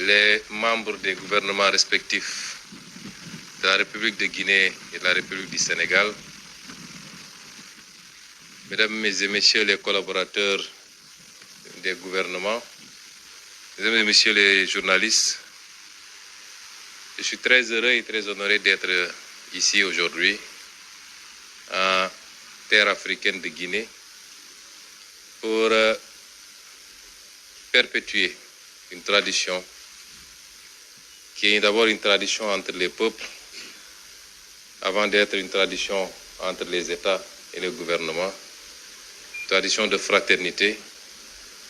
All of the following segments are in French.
les membres des gouvernements respectifs de la République de Guinée et de la République du Sénégal, Mesdames et Messieurs les collaborateurs des gouvernements, Mesdames et Messieurs les journalistes, je suis très heureux et très honoré d'être ici aujourd'hui en terre africaine de Guinée pour perpétuer une tradition qui est d'abord une tradition entre les peuples avant d'être une tradition entre les États et les gouvernements, tradition de fraternité,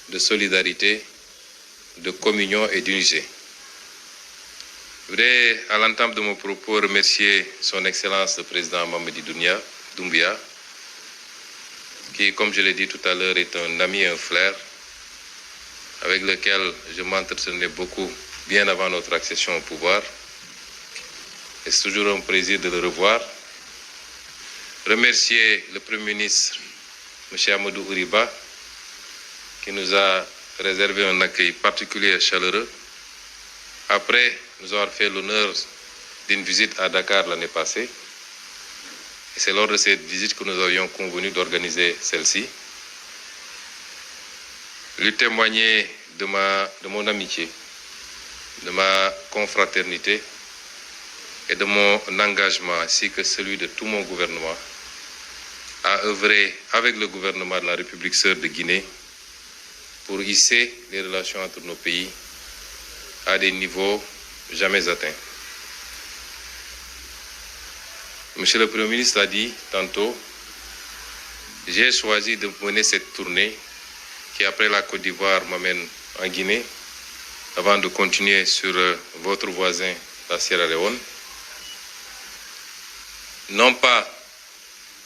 de solidarité, de communion et d'unité. Je voudrais, à l'entame de mon propos, remercier son Excellence le Président Mamadi Doumbia, qui, comme je l'ai dit tout à l'heure, est un ami et un frère, avec lequel je m'entretenais beaucoup bien avant notre accession au pouvoir. Et c'est toujours un plaisir de le revoir. Remercier le Premier ministre, M. Amadou Ouriba, qui nous a réservé un accueil particulier et chaleureux. Après nous avoir fait l'honneur d'une visite à Dakar l'année passée. Et c'est lors de cette visite que nous avions convenu d'organiser celle-ci. Lui témoigner de mon amitié, de ma confraternité et de mon engagement, ainsi que celui de tout mon gouvernement, à œuvrer avec le gouvernement de la République sœur de Guinée pour hisser les relations entre nos pays à des niveaux jamais atteints. Monsieur le Premier ministre l'a dit tantôt, j'ai choisi de mener cette tournée qui, après la Côte d'Ivoire, m'amène en Guinée, avant de continuer sur votre voisin, la Sierra Leone. Non pas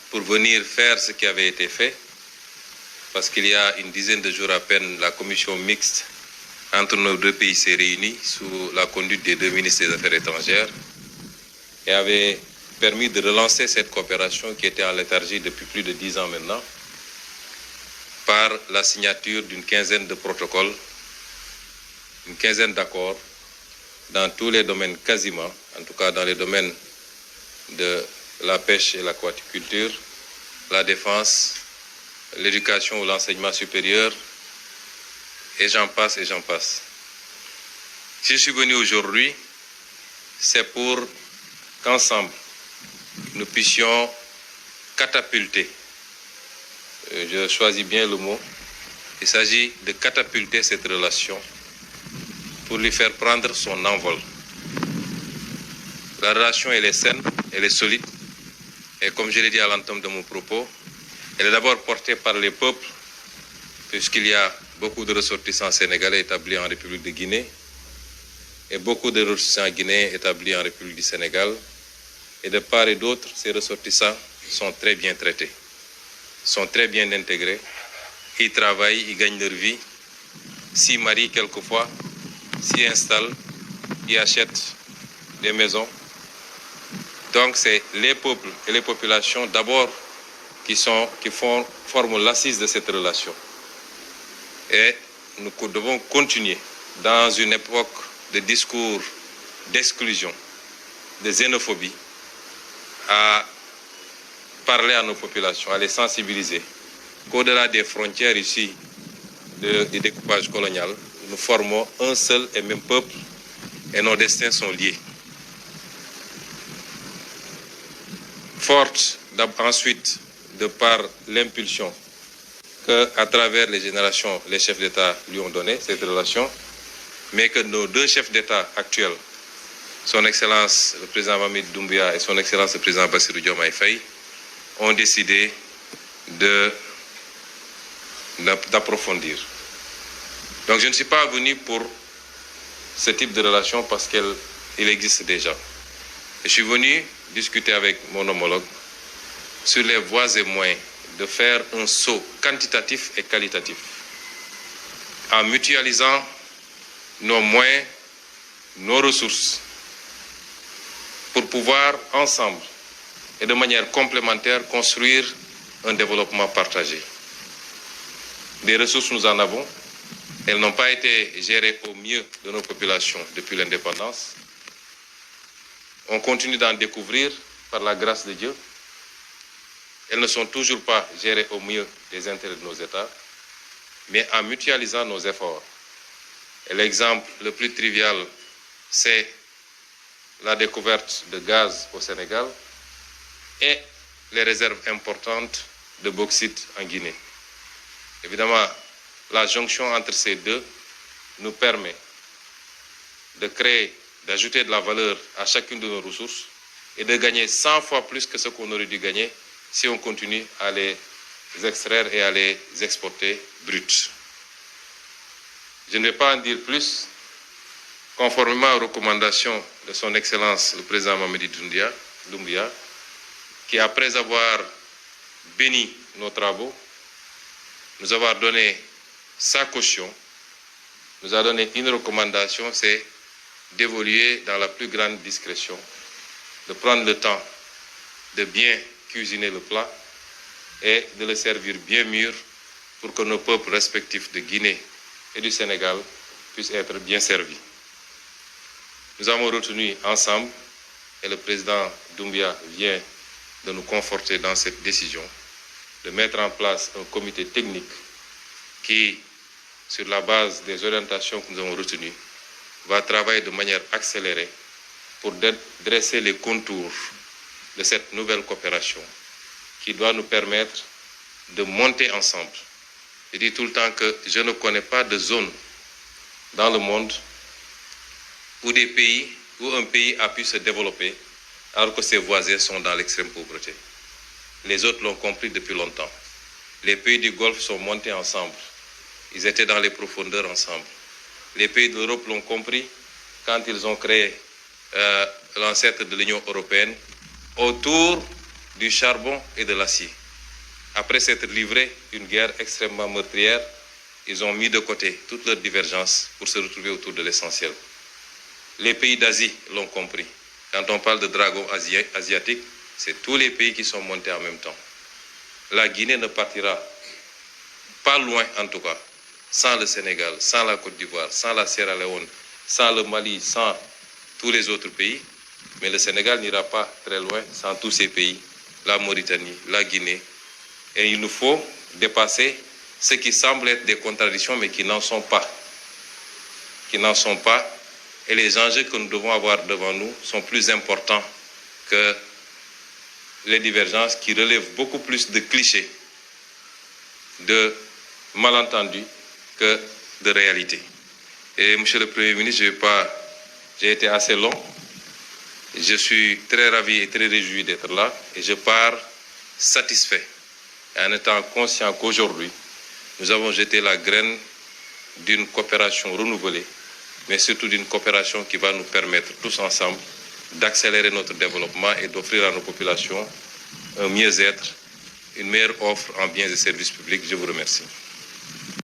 pour venir faire ce qui avait été fait, parce qu'il y a une dizaine de jours à peine, la commission mixte entre nos deux pays s'est réunie sous la conduite des deux ministres des Affaires étrangères et avait permis de relancer cette coopération qui était en léthargie depuis plus de 10 ans maintenant par la signature d'une quinzaine de protocoles, une quinzaine d'accords dans tous les domaines quasiment, en tout cas dans les domaines de la pêche et l'aquaculture, la défense, l'éducation ou l'enseignement supérieur, et j'en passe et j'en passe. Si je suis venu aujourd'hui, c'est pour qu'ensemble, nous puissions catapulter, je choisis bien le mot, il s'agit de catapulter cette relation pour lui faire prendre son envol. La relation, elle est saine, elle est solide, et comme je l'ai dit à l'entame de mon propos, elle est d'abord portée par les peuples, puisqu'il y a beaucoup de ressortissants sénégalais établis en République de Guinée et beaucoup de ressortissants guinéens établis en République du Sénégal. Et de part et d'autre, ces ressortissants sont très bien traités, sont très bien intégrés. Ils travaillent, ils gagnent leur vie, s'y marient quelquefois, s'y installent, ils achètent des maisons. Donc c'est les peuples et les populations d'abord qui forment l'assise de cette relation. Et nous devons continuer dans une époque de discours d'exclusion, de xénophobie, à parler à nos populations, à les sensibiliser qu'au-delà des frontières ici du découpage colonial, nous formons un seul et même peuple et nos destins sont liés. Forte ensuite de par l'impulsion qu'à travers les générations, les chefs d'État lui ont donné cette relation, mais que nos deux chefs d'État actuels, son Excellence le président Mamadi Doumbia et son Excellence le président Bassirou Diomaye Faye, ont décidé d'approfondir. Donc je ne suis pas venu pour ce type de relation parce qu'il existe déjà. Je suis venu discuter avec mon homologue sur les voies et moyens de faire un saut quantitatif et qualitatif en mutualisant nos moyens, nos ressources pour pouvoir ensemble et de manière complémentaire construire un développement partagé. Des ressources, nous en avons. Elles n'ont pas été gérées au mieux de nos populations depuis l'indépendance. On continue d'en découvrir par la grâce de Dieu. Elles ne sont toujours pas gérées au mieux des intérêts de nos États, mais en mutualisant nos efforts. Et l'exemple le plus trivial, c'est la découverte de gaz au Sénégal et les réserves importantes de bauxite en Guinée. Évidemment, la jonction entre ces deux nous permet de créer, d'ajouter de la valeur à chacune de nos ressources et de gagner 100 fois plus que ce qu'on aurait dû gagner si on continue à les extraire et à les exporter bruts. Je ne vais pas en dire plus. Conformément aux recommandations de son Excellence le président Mamadi Doumbouya, qui après avoir béni nos travaux, nous avoir donné sa caution, nous a donné une recommandation, c'est d'évoluer dans la plus grande discrétion, de prendre le temps de bien cuisiner le plat et de le servir bien mûr pour que nos peuples respectifs de Guinée et du Sénégal puissent être bien servis. Nous avons retenu ensemble, et le président Doumbouya vient de nous conforter dans cette décision, de mettre en place un comité technique qui, sur la base des orientations que nous avons retenues, va travailler de manière accélérée pour dresser les contours de cette nouvelle coopération qui doit nous permettre de monter ensemble. Je dis tout le temps que je ne connais pas de zone dans le monde où un pays a pu se développer alors que ses voisins sont dans l'extrême pauvreté. Les autres l'ont compris depuis longtemps. Les pays du Golfe sont montés ensemble. Ils étaient dans les profondeurs ensemble. Les pays d'Europe l'ont compris quand ils ont créé l'ancêtre de l'Union européenne autour du charbon et de l'acier. Après s'être livré une guerre extrêmement meurtrière, ils ont mis de côté toutes leurs divergences pour se retrouver autour de l'essentiel. Les pays d'Asie l'ont compris. Quand on parle de dragon asiatique, c'est tous les pays qui sont montés en même temps. La Guinée ne partira pas loin, en tout cas, sans le Sénégal, sans la Côte d'Ivoire, sans la Sierra Leone, sans le Mali, sans tous les autres pays. Mais le Sénégal n'ira pas très loin sans tous ces pays, la Mauritanie, la Guinée. Et il nous faut dépasser ce qui semble être des contradictions, mais qui n'en sont pas. Qui n'en sont pas. Et les enjeux que nous devons avoir devant nous sont plus importants que les divergences qui relèvent beaucoup plus de clichés, de malentendus que de réalité. Et Monsieur le Premier ministre, j'ai été assez long. Je suis très ravi et très réjoui d'être là et je pars satisfait en étant conscient qu'aujourd'hui, nous avons jeté la graine d'une coopération renouvelée, mais surtout d'une coopération qui va nous permettre tous ensemble d'accélérer notre développement et d'offrir à nos populations un mieux-être, une meilleure offre en biens et services publics. Je vous remercie.